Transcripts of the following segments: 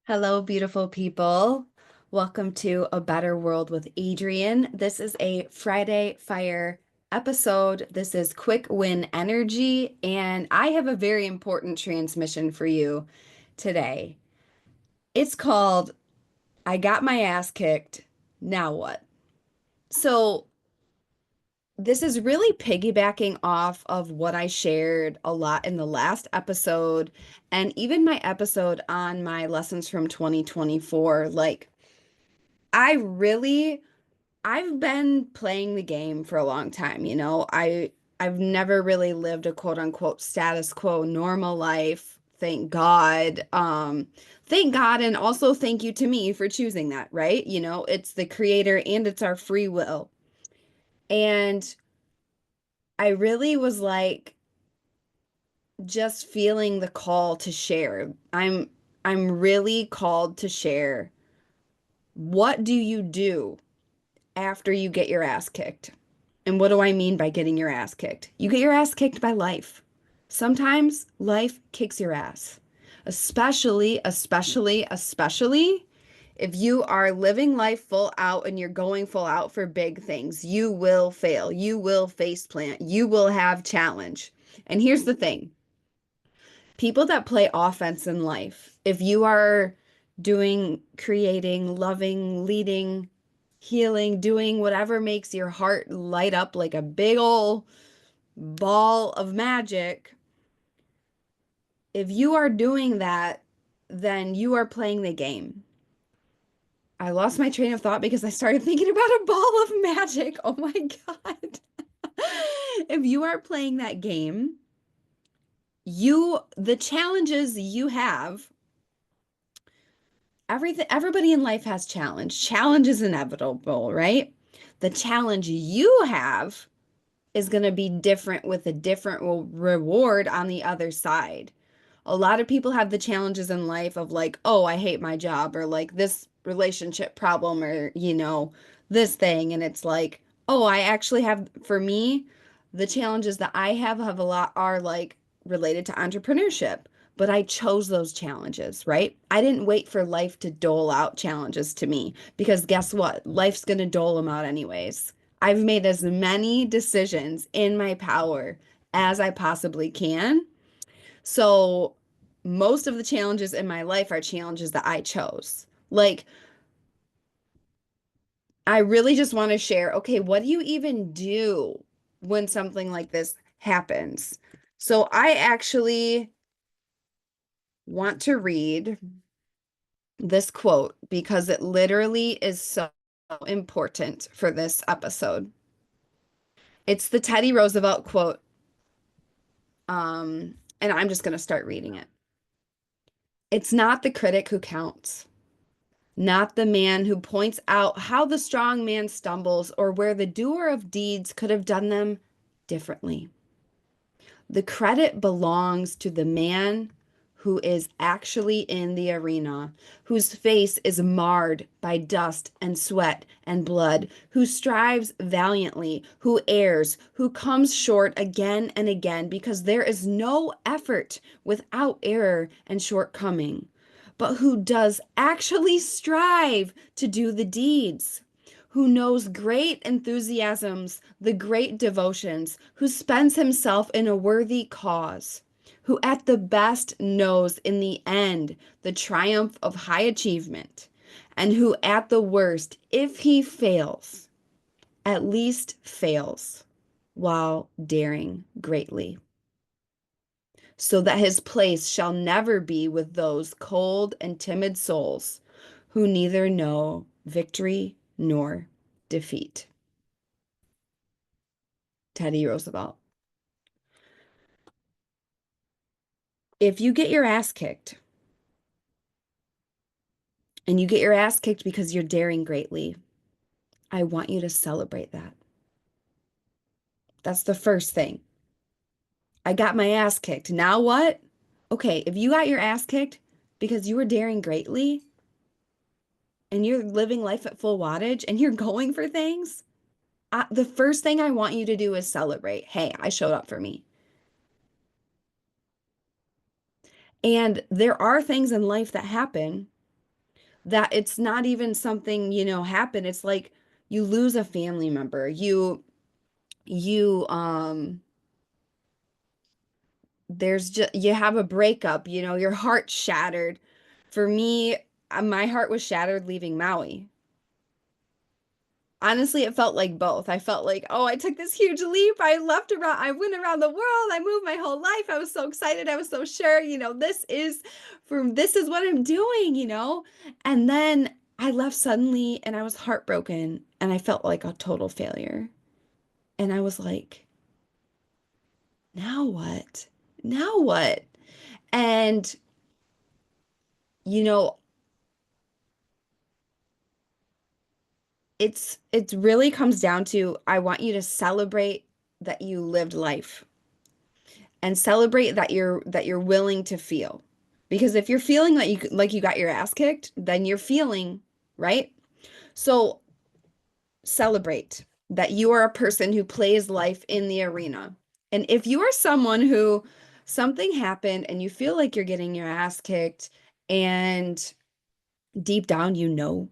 Hello, beautiful people. Welcome to A Better World with Adrian. This is a Friday Fire episode. This is quick win energy, and I have a very important transmission for you today. It's called I Got My Ass Kicked. Now what? So, this is really piggybacking off of what I shared a lot in the last episode and even my episode on my lessons from 2024. I really I've been playing the game for a long time, you know. I've never really lived a quote unquote status quo normal life. Thank God. Thank God and also thank you to me for choosing that, right? You know, it's the creator and it's our free will. And I really was like just feeling the call to share. I'm really called to share. What do you do after you get your ass kicked? And what do I mean by getting your ass kicked? You get your ass kicked by life. Sometimes life kicks your ass. Especially if you are living life full out and you're going full out for big things. You will fail. You will face plant. You will have challenge. And here's the thing. People that play offense in life, if you are doing, creating, loving, leading, healing, doing whatever makes your heart light up like a big ol' ball of magic, if you are doing that, then you are playing the game. I lost my train of thought because I started thinking about a ball of magic. Oh my God. If you are playing that game, the challenges you have, everybody in life has challenge. Challenge is inevitable, right? The challenge you have is going to be different with a different reward on the other side. A lot of people have the challenges in life of like, oh, I hate my job, or like this relationship problem, or, this thing. And it's like, oh, I actually have, for me, the challenges that I have a lot are like related to entrepreneurship. But I chose those challenges, right? I didn't wait for life to dole out challenges to me because guess what? Life's going to dole them out anyways. I've made as many decisions in my power as I possibly can. So most of the challenges in my life are challenges that I chose. Like, I really just want to share, okay, what do you even do when something like this happens? So I actually want to read this quote because it literally is so important for this episode. It's the Teddy Roosevelt quote. And I'm just going to start reading it. It's not the critic who counts, not the man who points out how the strong man stumbles or where the doer of deeds could have done them differently. The credit belongs to the man who is actually in the arena, whose face is marred by dust and sweat and blood, who strives valiantly, who errs, who comes short again and again, because there is no effort without error and shortcoming, but who does actually strive to do the deeds, who knows great enthusiasms, the great devotions, who spends himself in a worthy cause, who at the best knows in the end the triumph of high achievement, and who at the worst, if he fails, at least fails while daring greatly, so that his place shall never be with those cold and timid souls who neither know victory nor defeat. Teddy Roosevelt. If you get your ass kicked, and you get your ass kicked because you're daring greatly, I want you to celebrate that. That's the first thing. I got my ass kicked. Now what? Okay, if you got your ass kicked because you were daring greatly and you're living life at full wattage and you're going for things, the first thing I want you to do is celebrate. Hey, I showed up for me. And there are things in life that happen that it's not even something, happen. It's like you lose a family member. You there's just you have a breakup, your heart shattered. For me, my heart was shattered leaving Maui. Honestly, it felt like both. I felt like, oh, I took this huge leap. I went around the world. I moved my whole life. I was so excited. I was so sure, this is what I'm doing, And then I left suddenly and I was heartbroken and I felt like a total failure. And I was like, now what? Now what? And, you know, it really comes down to I want you to celebrate that you lived life and celebrate that you're willing to feel. Because if you're feeling like you got your ass kicked, then you're feeling, right? So celebrate that you are a person who plays life in the arena. And if you are someone who something happened and you feel like you're getting your ass kicked and deep down you know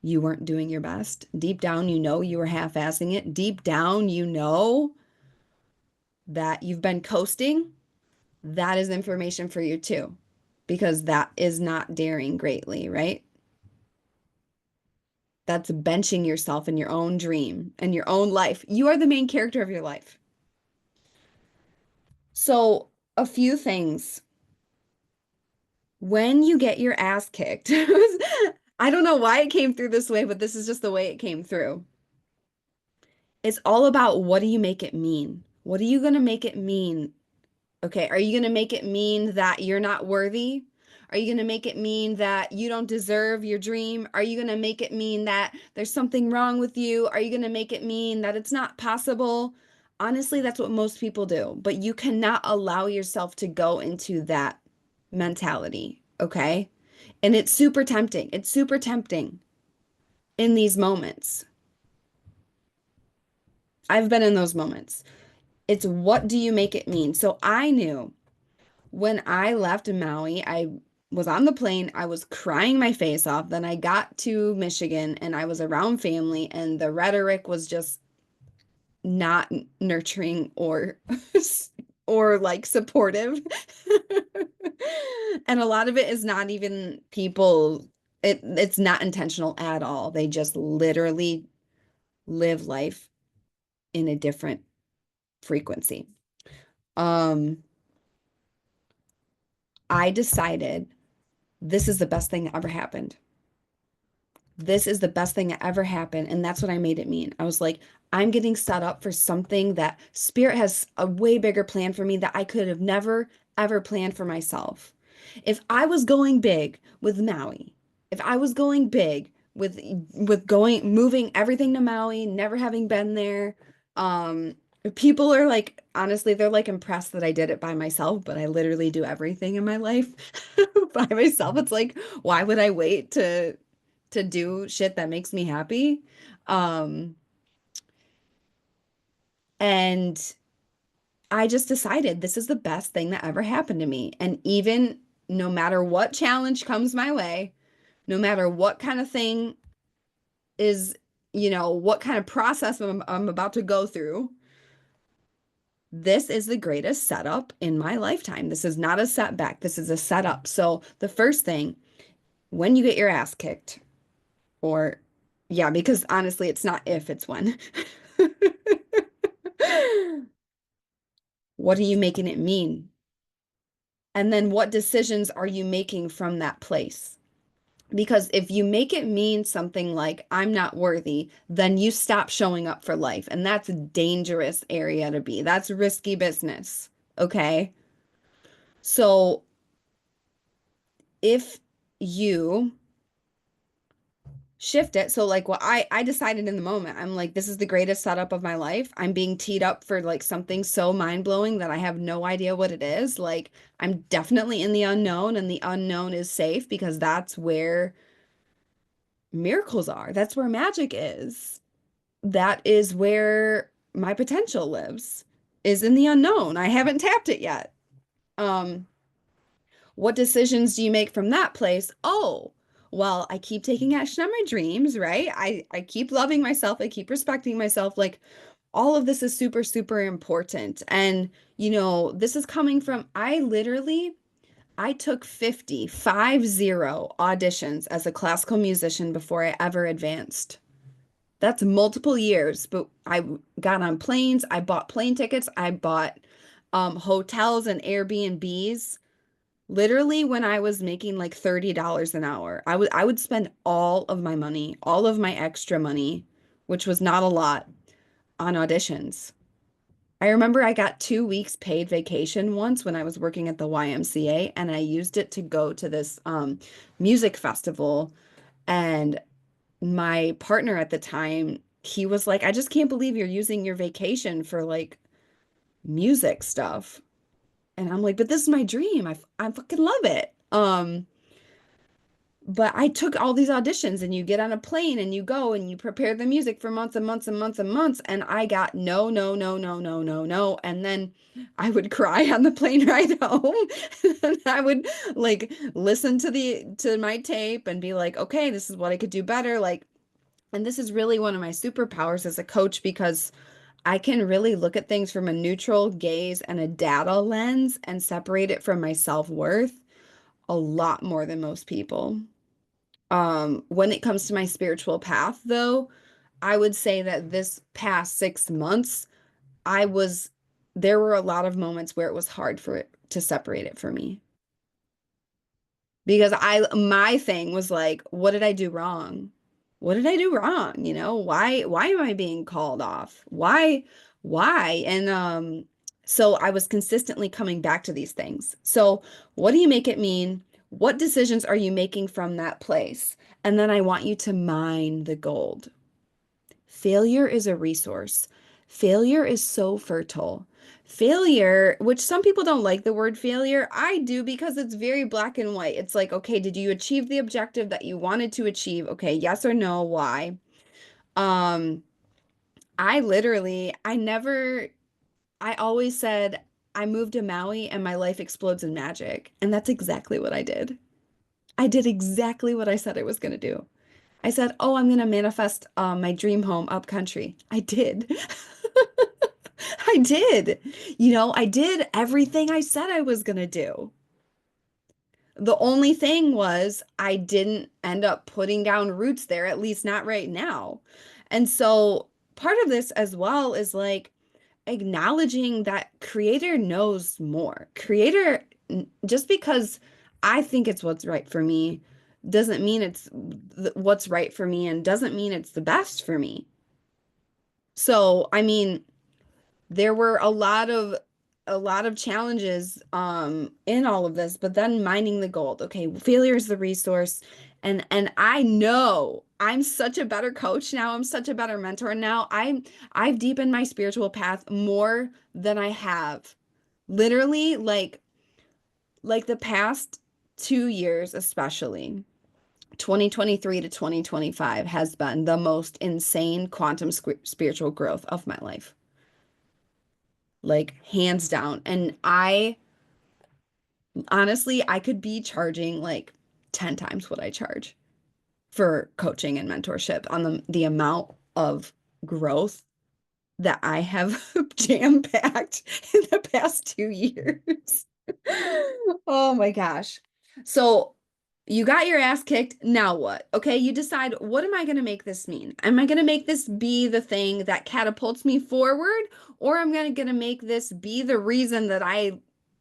you weren't doing your best. Deep down, you know you were half-assing it. Deep down, you know that you've been coasting. That is information for you too, because that is not daring greatly, right? That's benching yourself in your own dream and your own life. You are the main character of your life. So, a few things. When you get your ass kicked, I don't know why it came through this way, but this is just the way it came through. It's all about what do you make it mean? What are you going to make it mean? Okay, are you going to make it mean that you're not worthy? Are you going to make it mean that you don't deserve your dream? Are you going to make it mean that there's something wrong with you? Are you going to make it mean that it's not possible? Honestly, that's what most people do, but you cannot allow yourself to go into that mentality, okay? And it's super tempting. It's super tempting in these moments. I've been in those moments. It's what do you make it mean? So I knew when I left Maui, I was on the plane, I was crying my face off. Then I got to Michigan and I was around family, and the rhetoric was just not nurturing or like supportive. And a lot of it is not even people, it's not intentional at all. They just literally live life in a different frequency. Um, I decided this is the best thing that ever happened. This is the best thing that ever happened. And that's what I made it mean. I was like, I'm getting set up for something that Spirit has a way bigger plan for me that I could have never, ever planned for myself. If I was going big with Maui, if I was going big with going moving everything to Maui, never having been there, um, people are like, honestly, they're like impressed that I did it by myself, but I literally do everything in my life by myself. It's like, why would I wait to do shit that makes me happy? Um, and I just decided this is the best thing that ever happened to me. And even no matter what challenge comes my way, no matter what kind of thing is, what kind of process I'm about to go through, this is the greatest setup in my lifetime. This is not a setback. This is a setup. So the first thing, when you get your ass kicked, or yeah, because honestly, it's not if, it's when. What are you making it mean? And then what decisions are you making from that place? Because if you make it mean something like, I'm not worthy, then you stop showing up for life. And that's a dangerous area to be. That's risky business. Okay. So if you shift it, so like what I decided in the moment, I'm like, this is the greatest setup of my life. I'm being teed up for like something so mind-blowing that I have no idea what it is. Like I'm definitely in the unknown, and the unknown is safe because that's where miracles are. That's where magic is. That is where my potential lives, is in the unknown. I haven't tapped it yet. Um, what decisions do you make from that place? Oh, Well, I keep taking action on my dreams, right? I keep loving myself, I keep respecting myself. Like all of this is super, super important. And this is coming from I took 50 auditions as a classical musician before I ever advanced. That's multiple years, but I got on planes, I bought plane tickets, I bought hotels and Airbnbs. Literally when I was making like $30 an hour, I would spend all of my money, all of my extra money, which was not a lot, on auditions. I remember I got 2 weeks paid vacation once when I was working at the YMCA, and I used it to go to this music festival. And my partner at the time, he was like, I just can't believe you're using your vacation for like music stuff. And I'm like, but this is my dream. I fucking love it. But I took all these auditions, and you get on a plane and you go and you prepare the music for months and months and months and months. And I got no, no, no, no, no, no, no. And then I would cry on the plane ride home. And I would like listen to my tape and be like, okay, this is what I could do better. Like, and this is really one of my superpowers as a coach because I can really look at things from a neutral gaze and a data lens and separate it from my self-worth a lot more than most people. When it comes to my spiritual path, though, I would say that this past 6 months, I was, there were a lot of moments where it was hard for it to separate it for me because my thing was like, what did I do wrong? What did I do wrong? Why am I being called off? Why? And so I was consistently coming back to these things. So what do you make it mean? What decisions are you making from that place? And then I want you to mine the gold. Failure is a resource. Failure is so fertile. Failure, which some people don't like the word failure, I do because it's very black and white. It's like, okay, did you achieve the objective that you wanted to achieve? Okay, yes or no, why? Um, I always said I moved to Maui and my life explodes in magic. And that's exactly what I did. I did exactly what I said I was going to do. I said, oh, I'm going to manifest my dream home up country. I did. I did. I did everything I said I was going to do. The only thing was I didn't end up putting down roots there, at least not right now. And so part of this as well is like acknowledging that creator knows more. Just because I think it's what's right for me doesn't mean it's what's right for me and doesn't mean it's the best for me. So, I mean, there were a lot of challenges in all of this, but then mining the gold. Okay, failure is the resource. And I know I'm such a better coach now. I'm such a better mentor now. I've deepened my spiritual path more than I have. Literally, like the past 2 years, especially 2023 to 2025 has been the most insane quantum spiritual growth of my life. Like hands down. And I honestly, I could be charging like 10 times what I charge for coaching and mentorship on the amount of growth that I have jam-packed in the past 2 years. Oh my gosh. So you got your ass kicked. Now what? Okay, you decide, what am I going to make this mean? Am I going to make this be the thing that catapults me forward? Or am I going to make this be the reason that I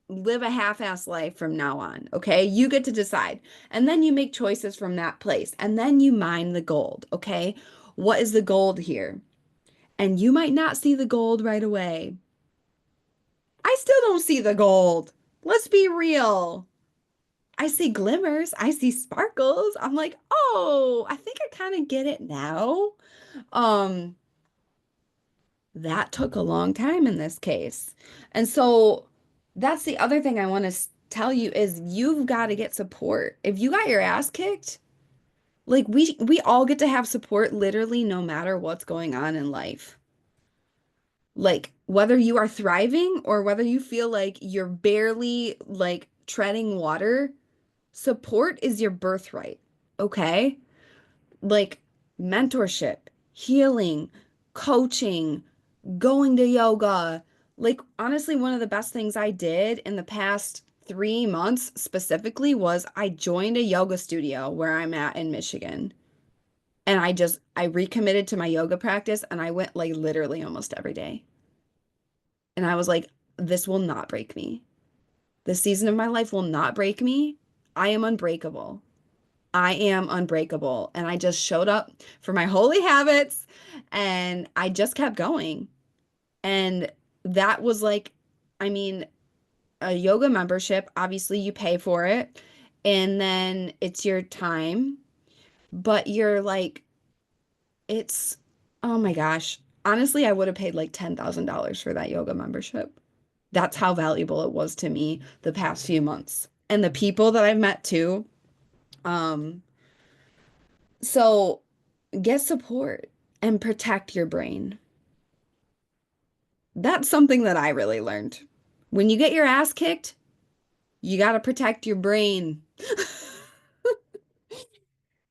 live a half-ass life from now on? Okay, you get to decide. And then you make choices from that place. And then you mine the gold. Okay, what is the gold here? And you might not see the gold right away. I still don't see the gold. Let's be real. I see glimmers, I see sparkles. I'm like, oh, I think I kind of get it now. Um, that took a long time in this case. And so that's the other thing I want to tell you is you've got to get support. If you got your ass kicked, like we all get to have support literally no matter what's going on in life. Like whether you are thriving or whether you feel like you're barely like treading water, support is your birthright. okay? Like mentorship, healing, coaching, going to yoga. Like, honestly, one of the best things I did in the past 3 months specifically was I joined a yoga studio where I'm at in Michigan. And I recommitted to my yoga practice and I went like literally almost every day. And I was like, this will not break me. This season of my life will not break me. I am unbreakable. I am unbreakable. And I just showed up for my holy habits and I just kept going. And that was like, I mean, a yoga membership, obviously you pay for it and then it's your time, but you're like, it's, oh my gosh. Honestly, I would have paid like $10,000 for that yoga membership. That's how valuable it was to me the past few months. And the people that I've met too. Um, so get support and protect your brain. That's something that I really learned. When you get your ass kicked, you got to protect your brain.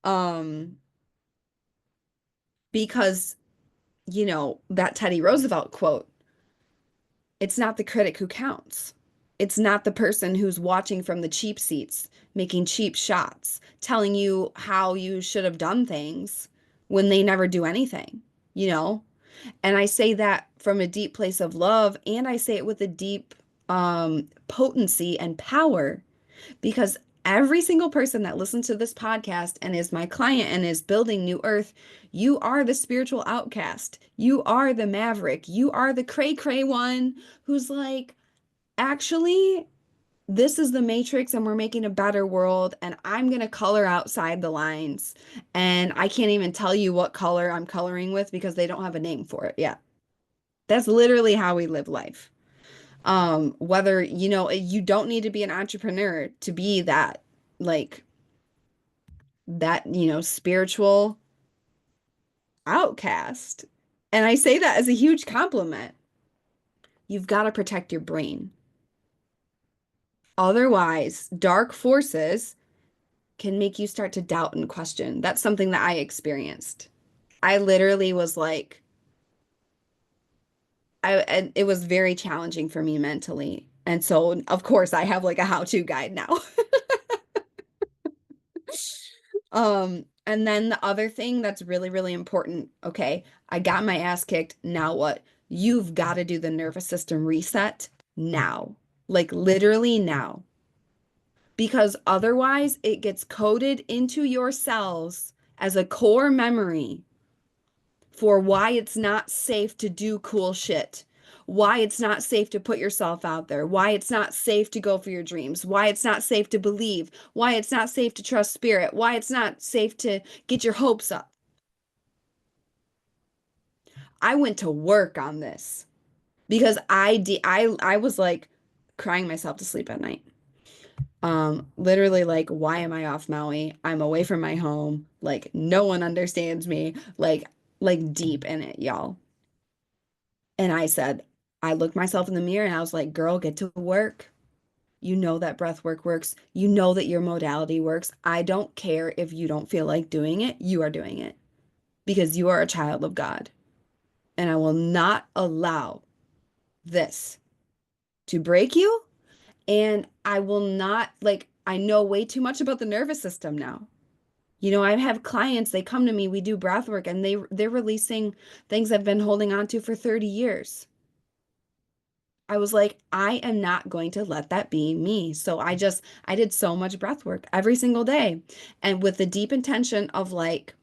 Um, because, that Teddy Roosevelt quote, it's not the critic who counts. It's not the person who's watching from the cheap seats, making cheap shots, telling you how you should have done things when they never do anything, you know? And I say that from a deep place of love, and I say it with a deep potency and power because every single person that listens to this podcast and is my client and is building New Earth, you are the spiritual outcast. You are the maverick. You are the cray cray one who's like, actually, this is the matrix and we're making a better world and I'm going to color outside the lines. And I can't even tell you what color I'm coloring with because they don't have a name for it yet. That's literally how we live life. Whether, you don't need to be an entrepreneur to be that, like, that, spiritual outcast. And I say that as a huge compliment. You've got to protect your brain. Otherwise, dark forces can make you start to doubt and question. That's something that I experienced. I literally was like, and it was very challenging for me mentally. And so, of course, I have like a how-to guide now. And then the other thing that's really, really important, okay, I got my ass kicked. Now what? You've got to do the nervous system reset now. Like literally now. Because otherwise it gets coded into your cells as a core memory for why it's not safe to do cool shit, why it's not safe to put yourself out there, why it's not safe to go for your dreams, why it's not safe to believe, why it's not safe to trust spirit, why it's not safe to get your hopes up. I went to work on this because I was like crying myself to sleep at night. Literally like, why am I off Maui? I'm away from my home. Like, no one understands me. Like deep in it, y'all. And I said, I looked myself in the mirror and I was like, girl, get to work. You know that breath work works. You know that your modality works. I don't care if you don't feel like doing it. You are doing it because you are a child of God. And I will not allow this to break you. And I will not, like, I know way too much about the nervous system now. I have clients, they come to me, we do breath work, and they're releasing things I've been holding on to for 30 years. I was like, I am not going to let that be me. So I did so much breath work every single day. And with the deep intention of like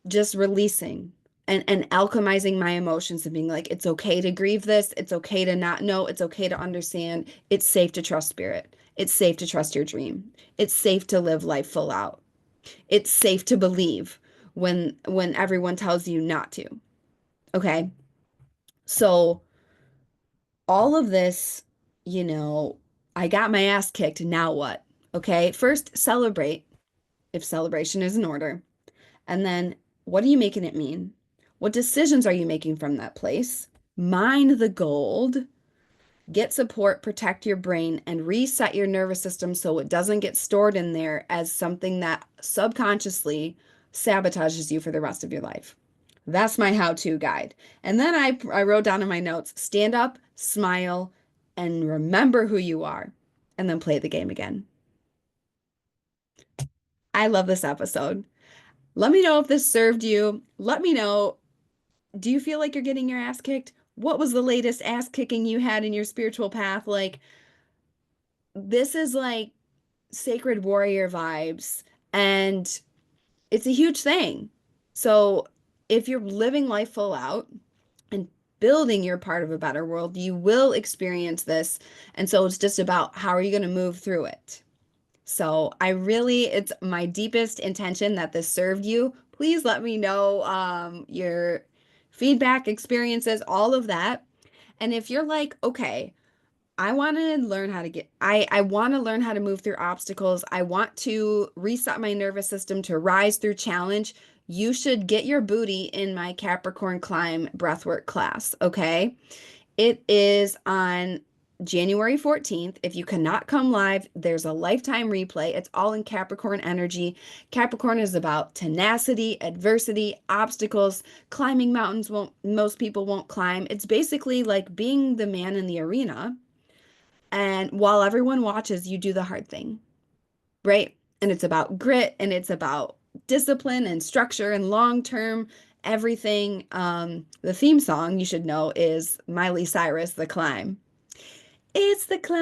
just releasing and alchemizing my emotions and being like, it's okay to grieve this. It's okay to not know. It's okay to understand. It's safe to trust spirit. It's safe to trust your dream. It's safe to live life full out. It's safe to believe when everyone tells you not to. Okay? So all of this, you know, I got my ass kicked. Now what? Okay? First, celebrate if celebration is in order. And then what are you making it mean? What decisions are you making from that place? Mine the gold Get support, protect your brain, and reset your nervous system so it doesn't get stored in there as something that subconsciously sabotages you for the rest of your life. That's my how-to guide. And then I wrote down in my notes, stand up, smile, and remember who you are, and then play the game again. I love this episode. Let me know if this served you. Let me know, do you feel like you're getting your ass kicked? What was the latest ass kicking you had in your spiritual path? Like, this is like sacred warrior vibes, and it's a huge thing. So, if you're living life full out and building your part of a better world, you will experience this. And so, it's just about how are you going to move through it? So, it's my deepest intention that this served you. Please let me know your feedback, experiences, all of that. And if you're like, okay, I want to learn how to move through obstacles. I want to reset my nervous system to rise through challenge. You should get your booty in my Capricorn Climb Breathwork class, okay? It is on January 14th. If you cannot come live, there's a lifetime replay. It's all in Capricorn energy. Capricorn is about tenacity, adversity, obstacles. Climbing mountains won't most people won't climb. It's basically like being the man in the arena, and while everyone watches, you do the hard thing, right? And it's about grit, and it's about discipline and structure and long-term everything. The theme song you should know is Miley Cyrus, The Climb. It's the climb.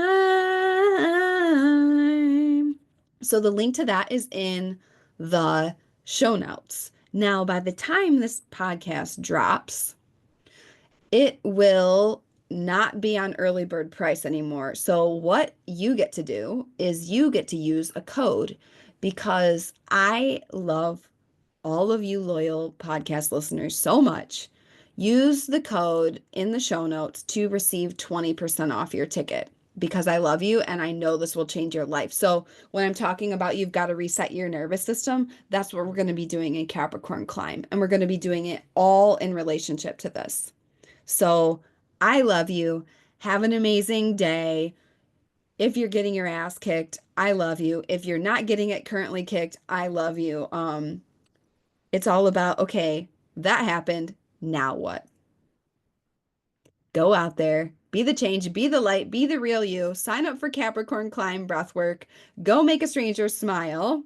So the link to that is in the show notes. Now, by the time this podcast drops, it will not be on early bird price anymore. So what you get to do is you get to use a code, because I love all of you loyal podcast listeners so much. Use the code in the show notes to receive 20% off your ticket, because I love you and I know this will change your life. So when I'm talking about you've got to reset your nervous system, that's what we're going to be doing in Capricorn Climb. And we're going to be doing it all in relationship to this. So I love you. Have an amazing day. If you're getting your ass kicked, I love you. If you're not getting it currently kicked, I love you. It's all about, okay, that happened. Now what? Go out there, be the change, be the light, be the real you. Sign up for Capricorn Climb Breathwork. Go make a stranger smile.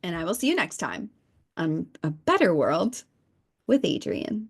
And I will see you next time on A Better World with Adrian.